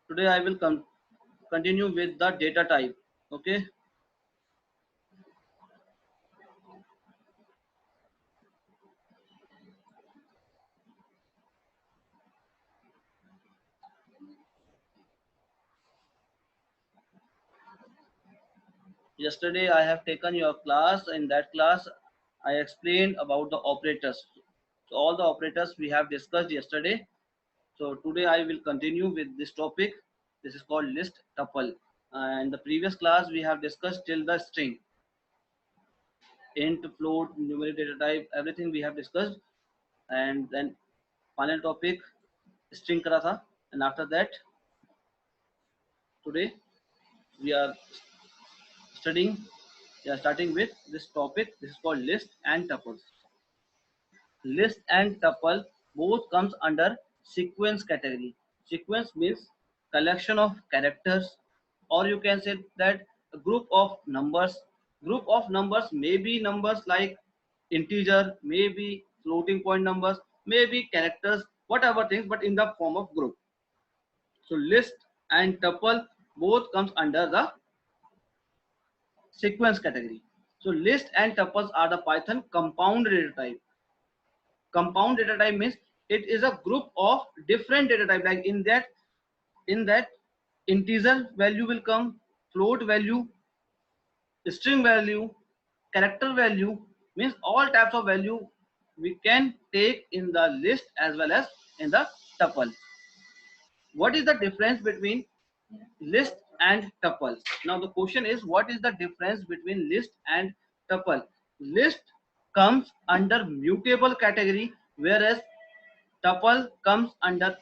Today I will continue with the data type. Okay. Yesterday I have taken your class. In that class, I explained about the operators. So all the operators we have discussed yesterday. So today I will continue with this topic. This is called list tuple. And the previous class we have discussed till the string, int, float, numeric data type, everything we have discussed. And then final topic string kara tha. And after that, today we are studying. We are starting with this topic. This is called list and tuples. List and tuple both comes under sequence category. Sequence means collection of characters, or you can say that a group of numbers. Group of numbers may be numbers like integer, maybe floating point numbers, maybe characters, whatever things, but in the form of group. So list and tuple both comes under the sequence category. So list and tuples are the Python compound data type. Compound data type means it is a group of different data type. Like in that integer value will come, float value, string value, character value, means all types of value we can take in the list as well as in the tuple. What is the difference between list and tuple? Now the question is, what is the difference between list and tuple? List comes under mutable category, whereas tuple comes under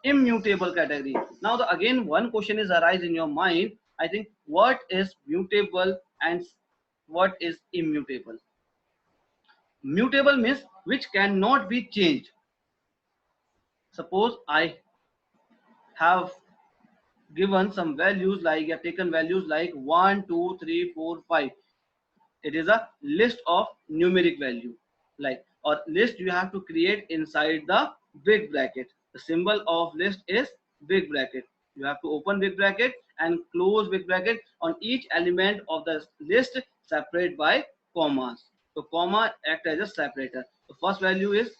immutable category. Now again one question is arise in your mind. I think, what is mutable and what is immutable? Mutable means which cannot be changed. Suppose I have given some values, like you have taken values like 1 2 3 4 5. It is a list of numeric value, like, or list you have to create inside the big bracket. The symbol of list is big bracket. You have to open big bracket and close big bracket. On each element of the list, separate by commas. So comma act as a separator. The first value is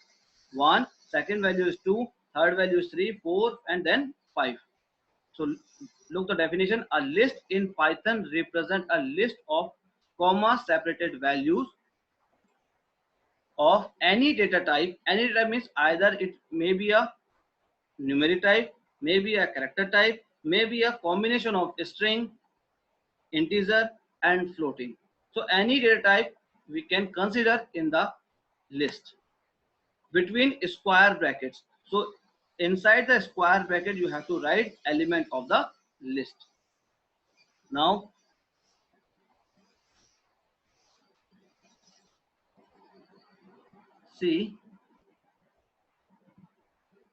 1, second value is 2, third value is 3, 4, and then 5. So look the definition. A list in Python represent a list of comma separated values of any data type. Any data type means either it may be a numeric type, maybe a character type, maybe a combination of string, integer, and floating. So any data type we can consider in the list between square brackets. So inside the square bracket you have to write element of the list. Now see,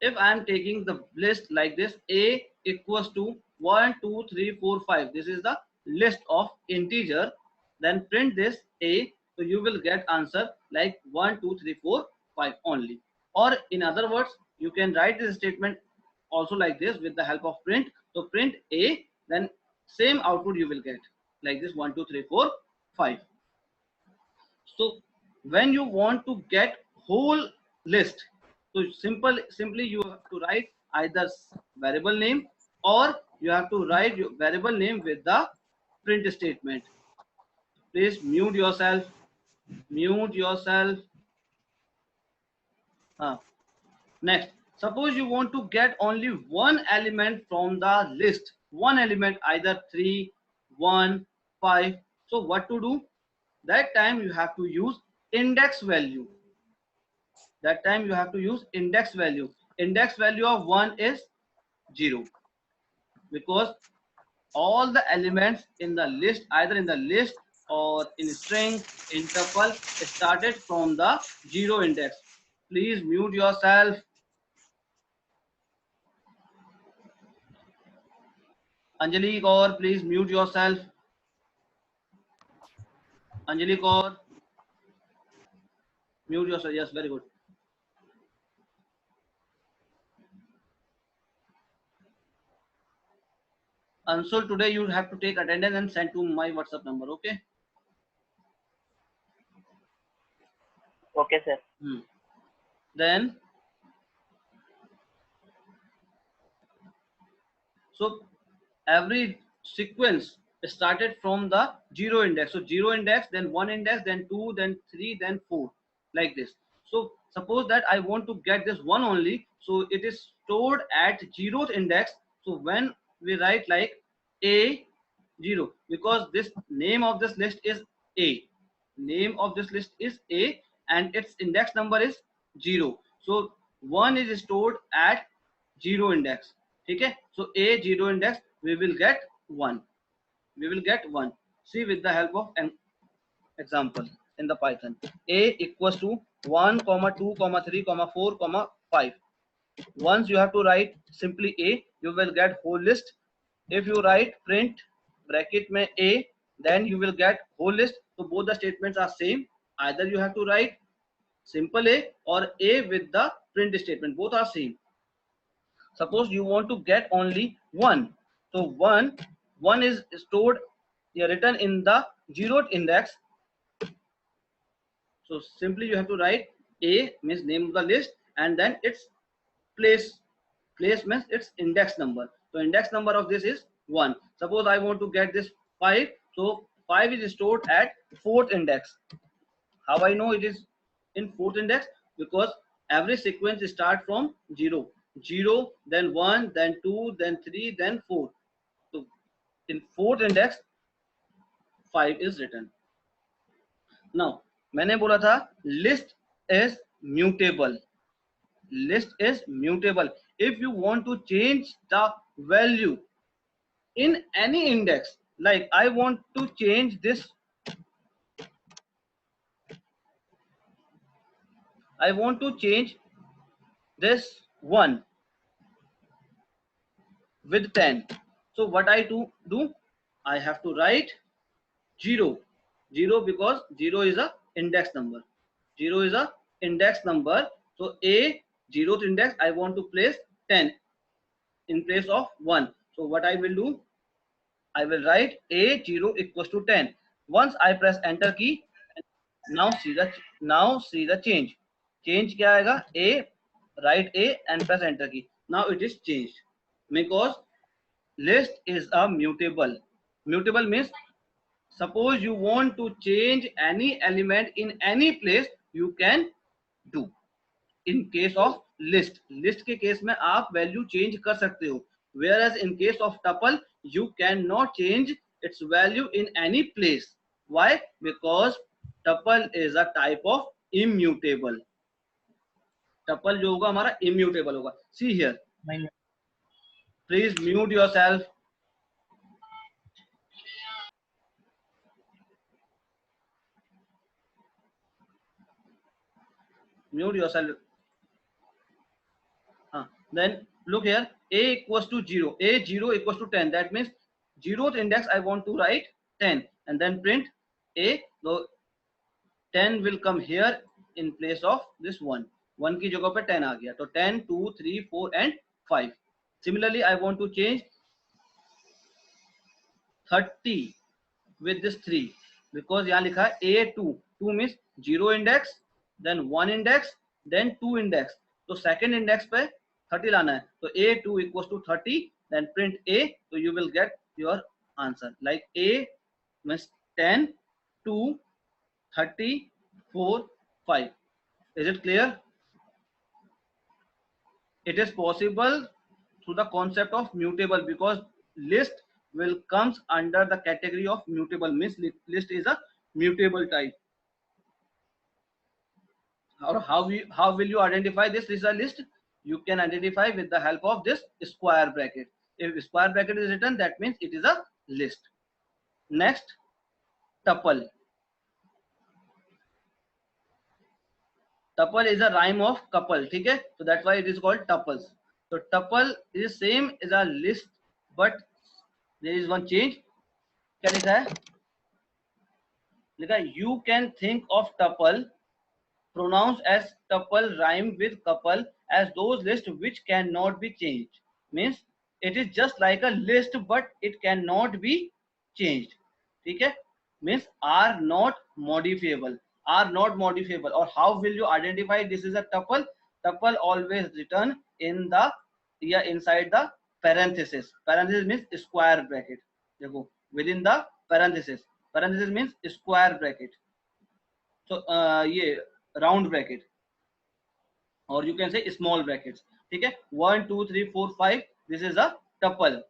if I am taking the list like this, a equals to 1 2 3 4 5, this is the list of integer, then print this a, so you will get answer like 1 2 3 4 5 only. Or in other words, you can write this statement also like this with the help of print. So print a, then same output you will get like this 1 2 3 4 5. So when you want to get whole list, so simply you have to write either variable name, or you have to write your variable name with the print statement. Please mute yourself. Mute yourself. Next, suppose you want to get only one element from the list. One element, either 3, 1, 5. So what to do? That time you have to use index value. That time you have to use index value. Index value of 1 is 0, because all the elements in the list, either in the list or in string, in tuple, started from the 0 index. Please mute yourself. Anjali Kaur, please mute yourself. Anjali Kaur, mute yourself. Yes, very good. Answer today you have to take attendance and send to my WhatsApp number. Okay. Okay, sir. Then, so every sequence started from the zero index. So zero index, then one index, then two, then three, then four, like this. So suppose that I want to get this one only, so it is stored at zeroth index. So when we write like a zero, because this name of this list is a, name of this list is a, and its index number is zero. So one is stored at zero index. Okay, so a zero index, we will get one, we will get one. See, with the help of an example in the Python, a equals to 1 comma 2 comma 3 comma 4 comma 5. Once you have to write simply a, you will get whole list. If you write print bracket mein a, then you will get whole list. So both the statements are same. Either you have to write simple a or a with the print statement, both are same. Suppose you want to get only one, so one is stored, written in the zeroth index. So simply you have to write a means name of the list, and then its place means its index number. So index number of this is 1. Suppose I want to get this 5, so 5 is stored at fourth index. How I know it is in fourth index? Because every sequence start from 0, 0, then 1, then 2, then 3, then 4. So in fourth index 5 is written. Now मैंने बोला था list is mutable. List is mutable. If you want to change the value in any index, like I want to change this, I want to change this 1 with 10. So what I do, I have to write 0, 0, because 0 is a index number. 0 is a index number. So a zeroth index, I want to place 10 in place of 1. So what I will do, I will write a 0 equals to 10. Once I press enter key, now see the change. Change क्या आएगा? A, write a and press enter key. Now it is changed, because list is a mutable. Mutable means suppose you want to change any element in any place, you can do. In case of list, list के case में आप value change कर सकते हो, whereas in case of tuple you cannot change its value in any place. Why? Because tuple is a type of immutable. tuple जो होगा हमारा immutable होगा. See here, please mute yourself. Mute yourself. Then look here, a equals to 0, a 0 equals to 10. That means zeroth index I want to write 10, and then print a. So 10 will come here in place of this 1. 1 की जगह पे 10 आ गया. तो 10, 2, 3, 4 and 5. Similarly, I want to change 30 with this 3, because यहाँ लिखा है a2. 2 means 0 index, then 1 index, then 2 index. तो second index पे 30 लाना है. तो a2 equals to 30, then print a. So you will get your answer. Like a means 10, 2, 30, 4, 5. Is it clear? It is possible through the concept of mutable, because list will comes under the category of mutable, means list is a mutable type. Or how will you identify this is a list? You can identify with the help of this square bracket. If square bracket is written, that means it is a list. Next, tuple. Tuple is a rhyme of couple. Okay, so that's why it is called tuples. So tuple is same as a list, but there is one change. क्या लिखा है? लिखा है you can think of tuple pronounced as tuple rhyme with couple as those lists which cannot be changed. Means it is just like a list but it cannot be changed. ठीक है, means are not modifiable, are not modifiable. Or how will you identify this is a tuple? Tuple always return in the inside the parenthesis. Parenthesis means square bracket. देखो, within the parenthesis, parenthesis means square bracket. So ये round bracket, or you can say small brackets. ठीक है, 1 2 3 4 5, this is a tuple,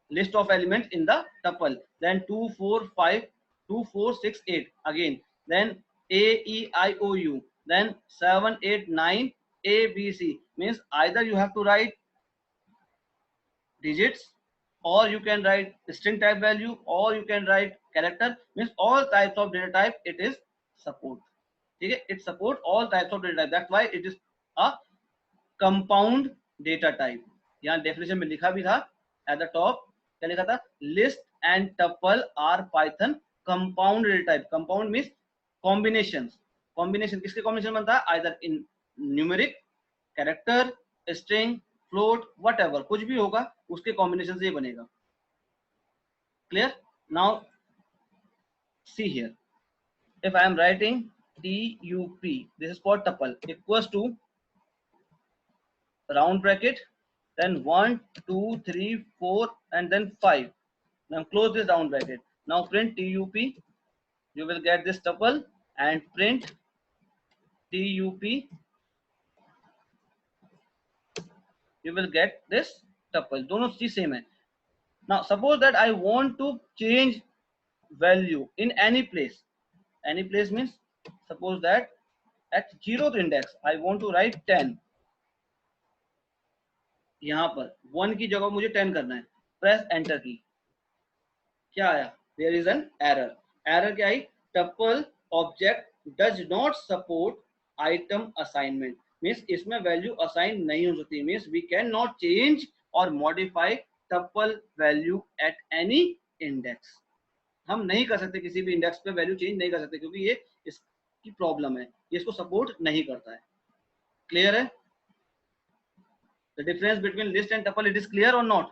list of elements in the tuple. Then 2 4 5, 2 4 6 8 again. Then a e I o u, then 7 8 9 a b c. Means either you have to write digits, or you can write string type value, or you can write character. Means all types of data type it is support. ठीक है, it support all types of data type. That's why it is a compound data type. यहाँ definition में लिखा भी था at the top, क्या लिखा था? List and tuple are Python compound data type. Compound means combinations. Combination किसके combination बनता है? Either in numeric, character, string, float, whatever, कुछ भी होगा उसके combination से ये बनेगा. Clear? Now see here, if I am writing tup, this is for tuple, equals to round bracket, then 1 2 3 4 and then 5. Now close this round bracket. Now print tup, you will get this tuple, and print tup, you will get this tuple. दोनों चीज same है. Now suppose that I want to change value in any place. Any place means suppose that at 0th index I want to write 10. यहाँ पर 1 की जगह मुझे 10 करना है. प्रेस एंटर की. क्या आया? There is an error. Error क्या आई? Tuple object does not support item assignment. Means इसमें value assign नहीं हो सकती. Means we cannot change or modify tuple value at any index. हम नहीं कर सकते, किसी भी इंडेक्स पे वैल्यू चेंज नहीं कर सकते, क्योंकि ये इसकी प्रॉब्लम है, ये इसको सपोर्ट नहीं करता है. क्लियर है? The difference between list and tuple, it is clear or not?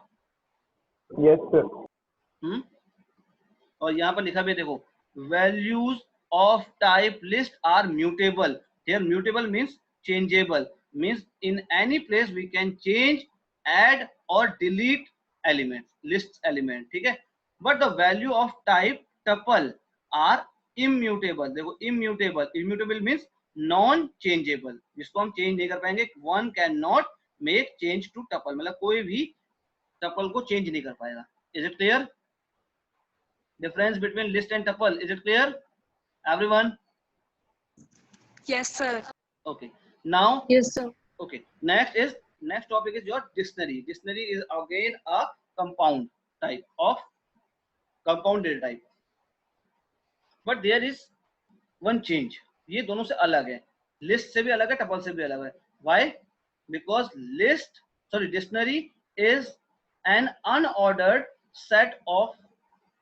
Yes, sir. और यहाँ पर लिखा भी देखो, values of type list are mutable. Here mutable means changeable, means in any place we can change, add or delete elements, list element. ठीक है, but the value of type tuple are immutable. देखो immutable, immutable means non changeable, जिसको हम change नहीं कर पाएंगे. One cannot make change to tuple, मतलब कोई भी tuple को चेंज नहीं कर पाएगा. Is it clear? Difference between list and tuple, is it clear, everyone? Yes, sir. Okay, now Yes, sir. okay, next topic is your dictionary. Dictionary is again a compound type of compound data type, but there is one change. ये दोनों से अलग है, list से भी अलग है, tuple से भी अलग है. Why? Because dictionary is an unordered set of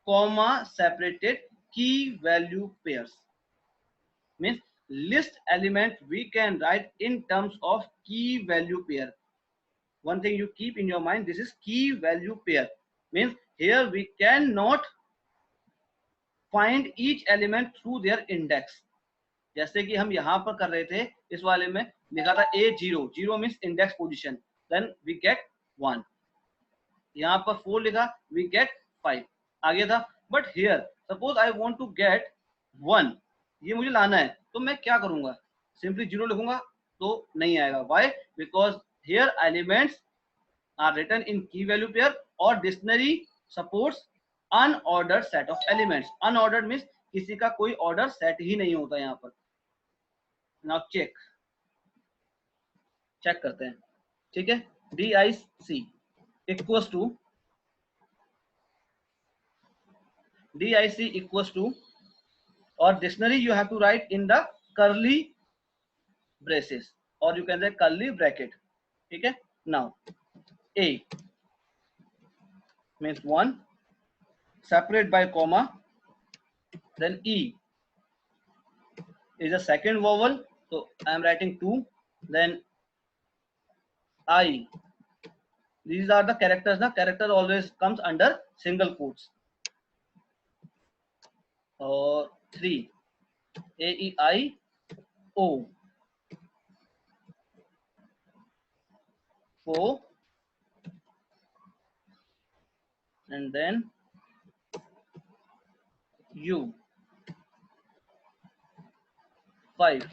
comma separated key value pairs. Means list element we can write in terms of key value pair. One thing you keep in your mind, this is key value pair. Means here we cannot find each element through their index. जैसे कि हम यहाँ पर कर रहे थे, इस वाले में लिखा था A0, 0 means index position, then we get 1. यहाँ पर 4 लिखा, we get 5. आगे था, but here suppose I want to get 1, ये मुझे लाना है, तो मैं क्या करूंगा? Simply 0 लिखूंगा तो नहीं आएगा. Why? Because here elements are written in key value pair, और dictionary supports unordered set of elements. Unordered means किसी का कोई order set ही नहीं होता यहाँ पर. Now check करते हैं. ठीक है, DIC equals to, or dictionary you have to write in the curly braces, or you can say curly bracket. ठीक है, now A means 1, separate by comma, then E is a second vowel, so I am writing 2, then I These are the characters. The character always comes under single quotes. Or 3, A, E, I, O. 4, and then U. 5.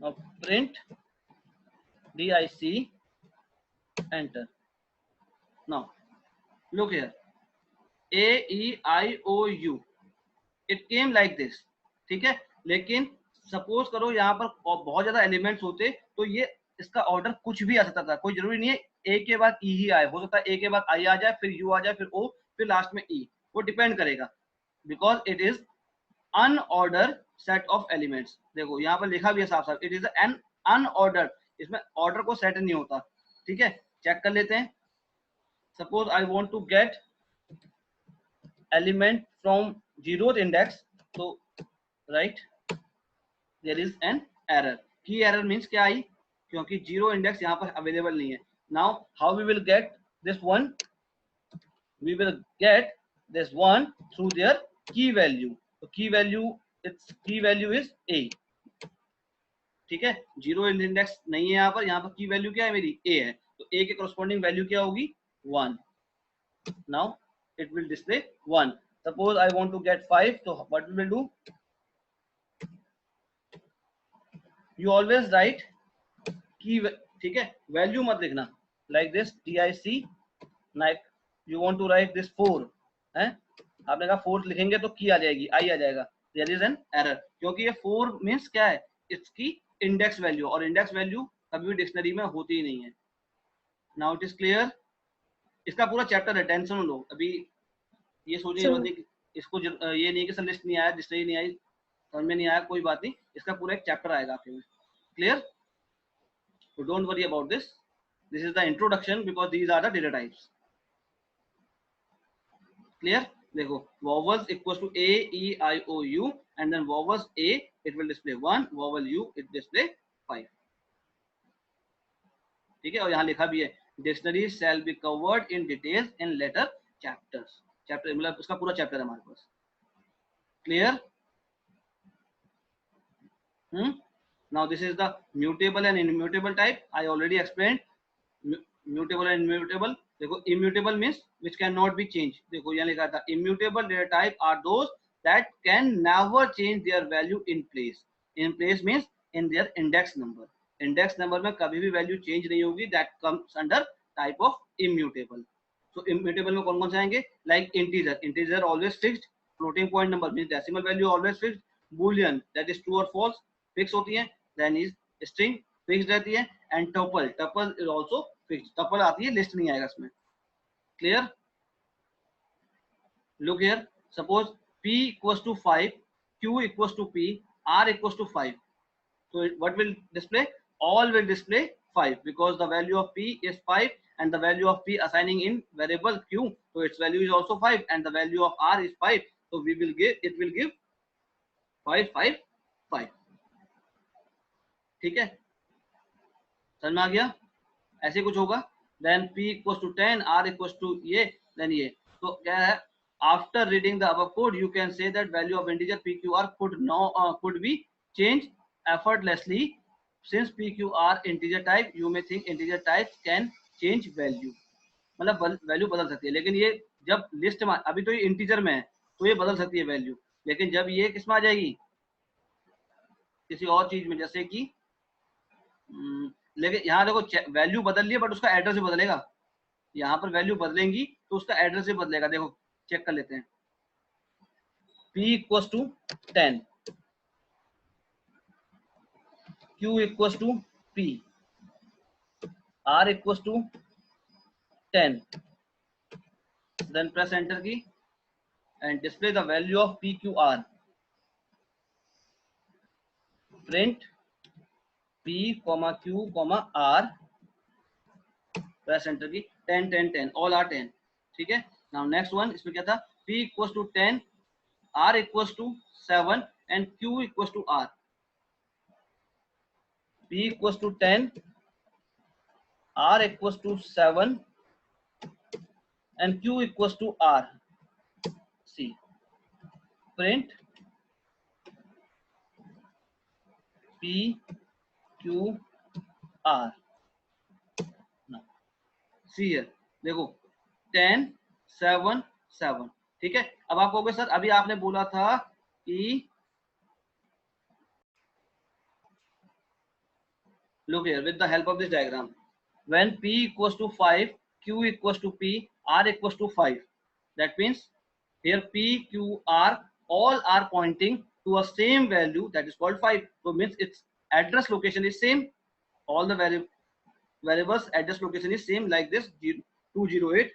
Now print DIC, enter. Now look here, A, E, I, O, U. It came like this, ठीक है. लेकिन suppose करो यहाँ पर बहुत ज्यादा elements होते तो ये इसका ऑर्डर कुछ भी आ सकता था. कोई जरूरी नहीं है ए के बाद ई ही आए, हो सकता है ए के बाद आई आ जाए, फिर यू आ जाए, फिर ओ, फिर लास्ट में ई. वो डिपेंड करेगा, because it is unorder set of elements. देखो यहाँ पर लिखा भी है साफ साफ, इट इज एन अनऑर्डर. इसमें ऑर्डर को सेट नहीं होता, ठीक है. चेक कर लेते हैं. Suppose I want to get element from 0th index, तो right there is an error. Key error means क्या आई, क्योंकि 0 इंडेक्स यहाँ पर अवेलेबल नहीं है. Now how we will get this one, we will get this one through their key value. तो key value, it's key value is A, ठीक है. 0 इंडेक्स नहीं है यहाँ पर की वैल्यू क्या है मेरी, ए है. तो ए के corresponding वैल्यू क्या होगी, 1. Now it will display 1. Suppose I want to get 5, so what we will do, you always write key, ठीक है. वैल्यू मत लिखना like this dic, like you want to write this 4 है, आपने कहा 4 लिखेंगे तो की आ जाएगी, आई आ जाएगा. there is an error, क्योंकि ये 4 मीन्स क्या है, इसकी इंडेक्स वैल्यू, और इंडेक्स वैल्यू कभी भी डिक्शनरी में होती ही नहीं है. Now it is clear. इसका पूरा चैप्टर है, टेंशन लो. अभी ये सोचिए मत कि इसको ये नहीं कि सर लिस्ट नहीं आया, डिक्शनरी नहीं आई, समझ में नहीं आया, कोई बात नहीं, इसका पूरा एक चैप्टर आएगा आपके में. Clear. So don't worry about this. This is the introduction because these are the data types. Clear. देखो vowels equals to A, E, I, O, U, and then vowels A it will display 1, vowel U it display 5. ठीक है. और यहाँ लिखा भी है dictionary shall be covered in details in later chapters. Chapter मतलब उसका पूरा चैप्टर है हमारे पास. Clear. Now this is the mutable and immutable type. I already explained mutable and immutable. देखो immutable means which cannot be changed. देखो यहाँ लिखा था immutable data type are those that can never change their value in place. In place means in their index number. Index number में कभी भी value change नहीं होगी. That comes under type of immutable. So immutable में कौन कौन से आएंगे, like integer. Integer always fixed. Floating point number means decimal value always fixed. Boolean that is true or false fix होती है. Then is string fixed रहती है. And tuple, tuple is also fixed. Tuple आती है, list नहीं आएगा इसमें. Clear. Look here. Suppose p equals to 5, q equals to p, r equals to 5. So what will display? All will display 5 because the value of p is 5 and the value of p assigning in variable q, so its value is also 5 and the value of r is 5. So we will give, it will give 5 5 5. ठीक है. समझ में आ गया. ऐसे कुछ होगा. Then p equals to 10, r equals to ये, then ये. तो क्या है, after reading the above code you can say that value of integer pqr could be changed effortlessly. Since pqr integer type, you may think integer type can change value. मतलब value बदल सकती है, लेकिन ये जब लिस्ट में, अभी तो ये इंटीजर में है तो ये बदल सकती है वैल्यू, लेकिन जब ये किस में आ जाएगी, किसी और चीज में, जैसे कि लेकिन यहाँ देखो वैल्यू बदल लिया बट उसका एड्रेस भी बदलेगा. यहाँ पर वैल्यू बदलेंगी तो उसका एड्रेस भी बदलेगा. देखो चेक कर लेते हैं. p equals to 10, q equals to p, r equals to 10. then press enter key and display the value of pqr. print p, q, r, press enter key. 10 10 10 all are 10. ठीक है. now next one, इसमें क्या था, p equals to 10, r equals to 7 and q equals to r. p equals to 10, r equals to 7 and q equals to r. See, print p q r. Now see here, देखो 10 7 7, ठीक है। अब आप कहोगे sir अभी आपने बोला था कि look here, with the help of this diagram, when p equals to 5, q equals to p, r equals to 5, that means here p, q, r all are pointing to a same value, that is called 5. So means its address location is same, all the variables address location is same, like this 208.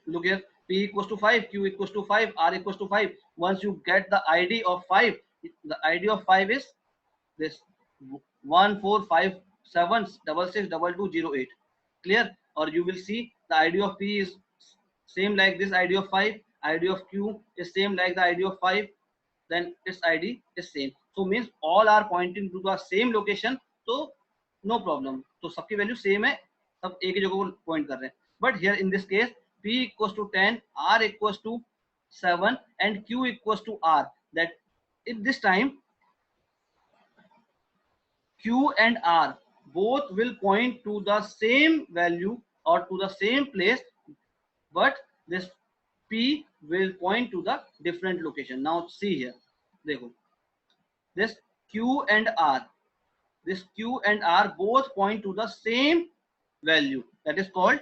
Look here, p equals to 5, q equals to 5, r equals to 5. Once you get the id of 5, the id of 5 is this 1457662208. Clear? Or you will see the id of p is same like this id of 5, id of q is same like the id of 5, then its id is same. So means all are pointing to the same location, so no problem. तो सबकी value same है, सब एक ही जगह को point कर रहे हैं. But here in this case p equals to 10, r equals to 7 and q equals to r, that in this time q and r both will point to the same value or to the same place, but this p will point to the different location. Now see here, देखो, this q and r, this q and r both point to the same value, that is called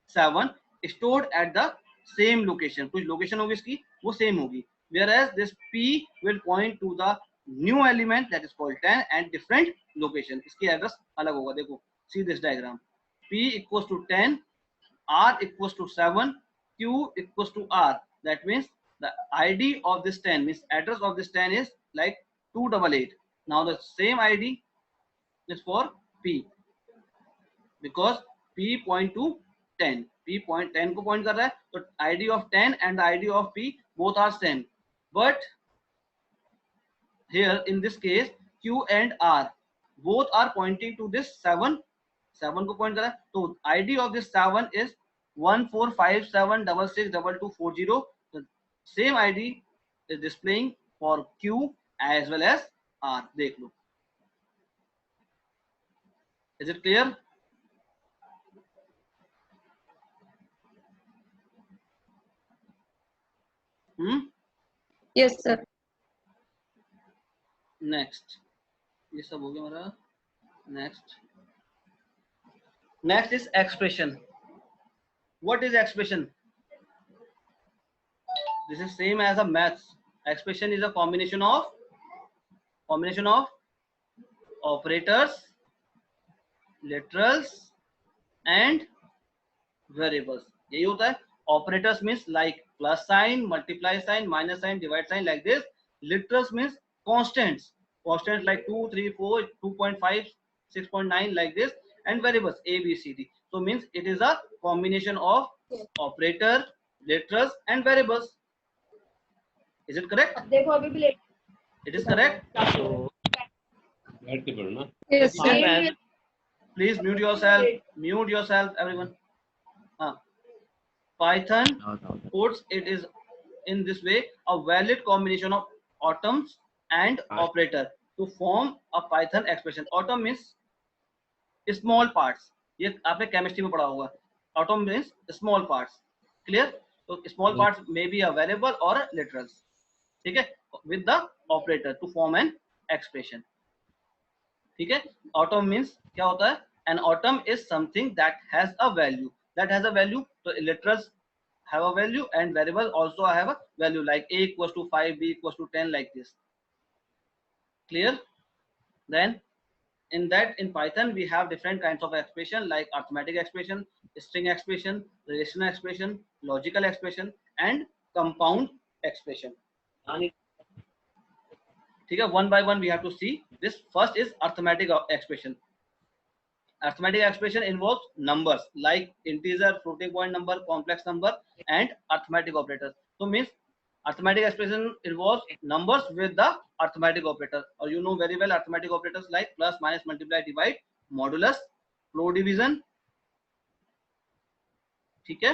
7, stored at the same location. कुछ location होगी इसकी वो same होगी, whereas this p will point to the new element, that is called 10, and different location. इसकी address अलग होगा. देखो, see this diagram, p equals to 10, r equals to 7, q equals to r. That means the id of this 10 means address of this 10 is like 288. Now the same id is for p, because p point to 10, p point 10 को point कर रहा है, तो id of 10 and the id of p both are same. But here in this case q and r both are pointing to this 7, 7 को point कर रहा है, तो id of this 7 is 1457662240. The same id is displaying for q as well as r. देख लो, is it clear? Yes, sir. Next, ये सब हो गया हमारा. Next is expression. What is expression? This is same as a maths. Expression is a combination of operators, literals and variables. यही होता है. Operators means like plus sign, multiply sign, minus sign, divide sign, like this. Literals means constants like 2 3 4 2.5 6.9, like this. And variables a b c d. So means it is a combination of operator, literals and variables. Is it correct? It is correct. Yes, sir. Please mute yourself everyone. Python puts it is in this way, a valid combination of atoms and operator to form a Python expression. Atom means small parts. ये आपने chemistry में पढ़ा होगा. Atom means small parts. Clear? So small parts may be a variable or a literals. ठीक है? With the operator to form an expression. ठीक है? Atom means क्या होता है? An atom is something that has a value. So literals have a value and variable also have a value, like a equals to 5, b equals to 10, like this. Clear? Then in Python we have different kinds of expression, like arithmetic expression, string expression, relational expression, logical expression and compound expression. ठीक है? One by one we have to see this. First is arithmetic expression. Arithmetic expression involves numbers like integer, floating point number, complex number and arithmetic operators. So means Arithmetic expression involves numbers with the arithmetic operator, or you know very well arithmetic operators like plus, minus, multiply, divide, modulus, floor division. ठीक है,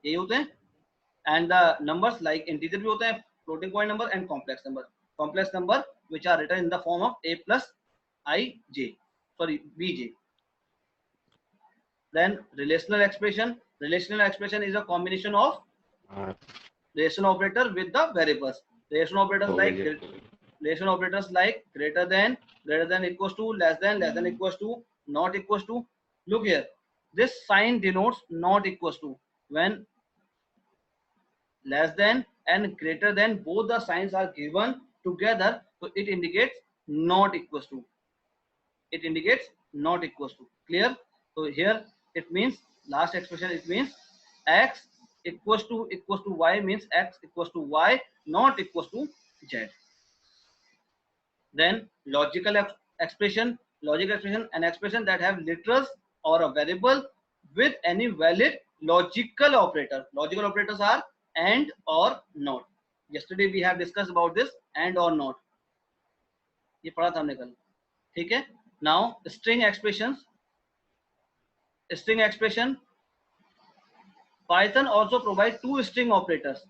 यही होते हैं. And the numbers like integer भी होते हैं, floating point number and complex number which are written in the form of a plus bj. Then relational expression is a combination of relational operator with the variables. Relational operators like greater than, equals to, less than, equals to, not equals to. Look here, this sign denotes not equals to. When less than and greater than, both the signs are given together, so it indicates not equals to. Clear? So here it means, last expression, it means x equals to y means x equals to y, not equals to z. Then logical expression, an expression that have literals or a variable with any valid logical operator. Logical operators are and or not. Yesterday we have discussed about this and or not. ये पढ़ा था हमने कल. ठीक है. Now string expression. Python also provide two string operators.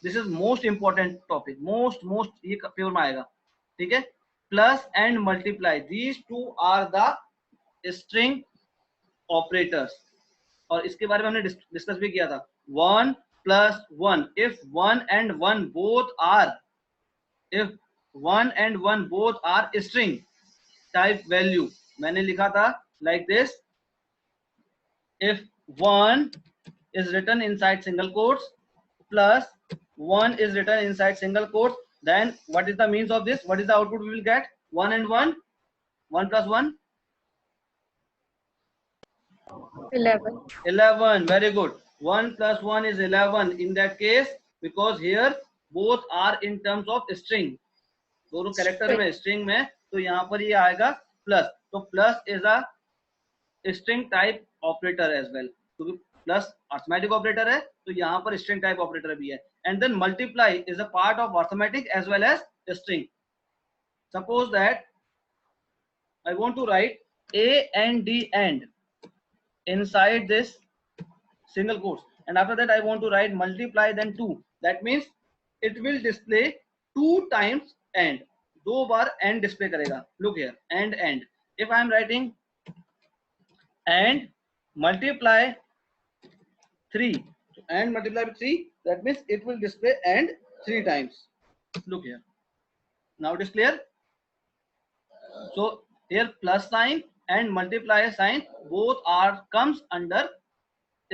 This is most important topic. most ये paper में आएगा. ठीक है. Plus and multiply. These two are the string operators. और इसके बारे में हमने डिस्कस भी किया था. 1 plus 1. If 1 and 1 both are string type value, मैंने लिखा था like this. If 1 is written inside single quotes plus 1 is written inside single quotes, then what is the means of this? What is the output we will get? 1 and 1. 1 plus 1. 11. Very good. 1 plus 1 is 11 in that case, because here both are in terms of string. दोनों character में string में, तो यहाँ पर ये आएगा plus. तो plus is a string type operator as well, क्योंकि प्लस अर्थमेटिक ऑपरेटर है, तो यहाँ पर स्ट्रिंग टाइप ऑपरेटर भी है. And then multiply is a part of arithmetic as well as string. Suppose that I want to write a and d and inside this single quotes, and after that I want to write multiply then 2. That means it will display 2 times and. 2 bar and display करेगा. Look here, and. If I am writing and multiply 3, and multiply with 3, that means it will display and 3 times. Look here. Now it is clear. So here plus sign and multiply sign both are comes under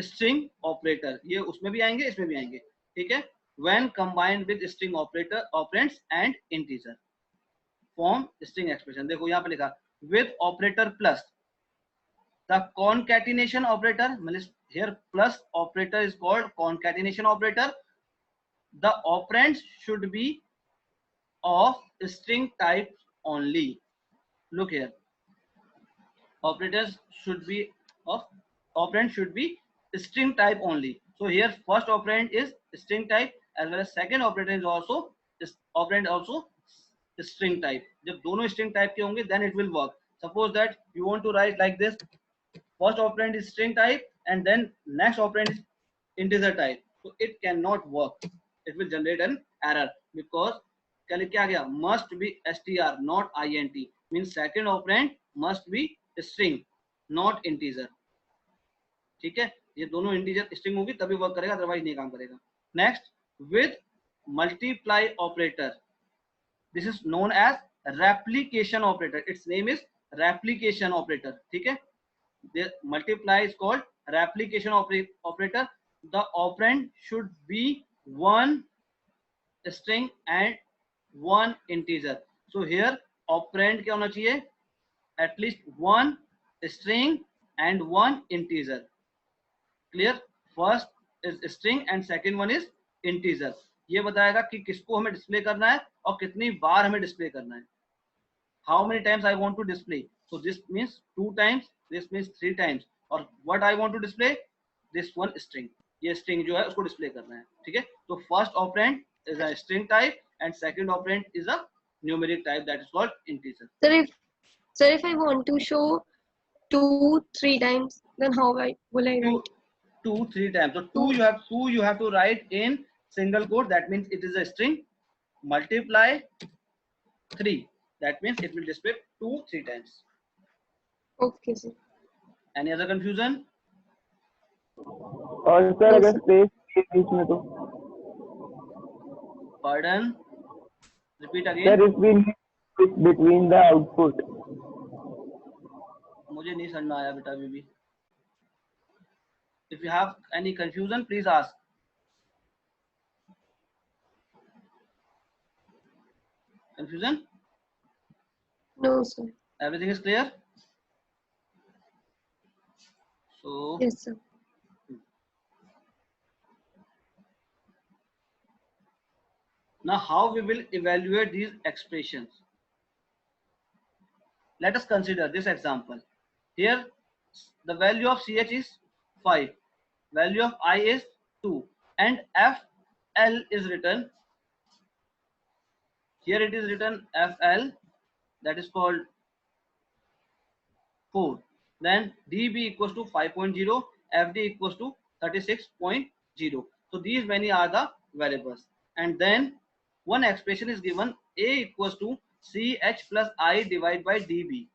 string operator. ये उसमें भी आएंगे, इसमें भी आएंगे. ठीक है. When combined with string operator operands and integer form string expression. देखो यहाँ पे लिखा with operator plus the concatenation operator. Here plus operator is called concatenation operator. The operands should be of string type only. Look here, operators should be of operand should be string type only. So here first operand is string type as well as second operand is also operand also string type. जब दोनों string type के होंगे then it will work. Suppose that you want to write like this, first operand is string type and then next operand is integer type, so it cannot work. It will generate an error because क्या गया, must be str not int, means second operand must be string not integer. ठीक है. ये दोनों integer string होगी तभी work करेगा, otherwise नहीं काम करेगा. Next with multiply operator. This is known as replication operator. It's name is replication operator. ठीक है. Multiply is called replication operator. The operand should be 1 string and 1 integer. So here operand क्या होना चाहिए? At least 1 string and 1 integer. Clear? First is string and second one is integer. ये बताएगा कि किसको हमें डिस्प्ले करना है और कितनी बार हमें डिस्प्ले करना है. How many times I want to display? So this means 2 times, this means 3 times. और what I want to display? This one string. ये string जो है उसको डिस्प्ले करना है. ठीक है. तो first operand is a string type and second operand is a numeric type, that is called integer. Sir, if I want to show 2, 3 times, then how will I write? 2, 3 times. So Two. you have to write in single quote, that means it is a string, multiply 3, that means it will display 2, 3 times. Okay, sir. Any other confusion? और sir अगर space के बीच में तो Pardon, repeat sir again. If we between the output. मुझे नहीं समझ में आया बेटा अभी भी. If you have any confusion, please ask. Confusion? No, sir. Everything is clear? So, Yes, sir. now how we will evaluate these expressions? Let us consider this example. Here, the value of CH is 5, value of I is 2, and FL is written. Here it is written FL, that is called 4. Then DB equals to 5.0, FD equals to 36.0. So these many are the variables. And then one expression is given, A equals to CH plus I divided by DB.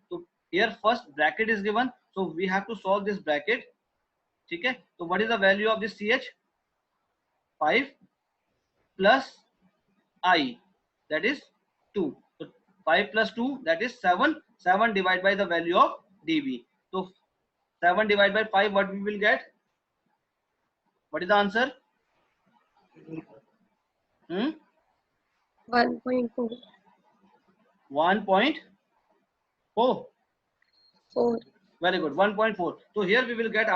So here first bracket is given, so we have to solve this bracket. Okay, so what is the value of this CH? 5 plus I, that is 2. So 5 plus 2, that is 7. 7 divided by the value of DB. So 7 divided by 5, what we will get? What is the answer? 1.4. 1.4. 4. Very good. 1.4. So here we will get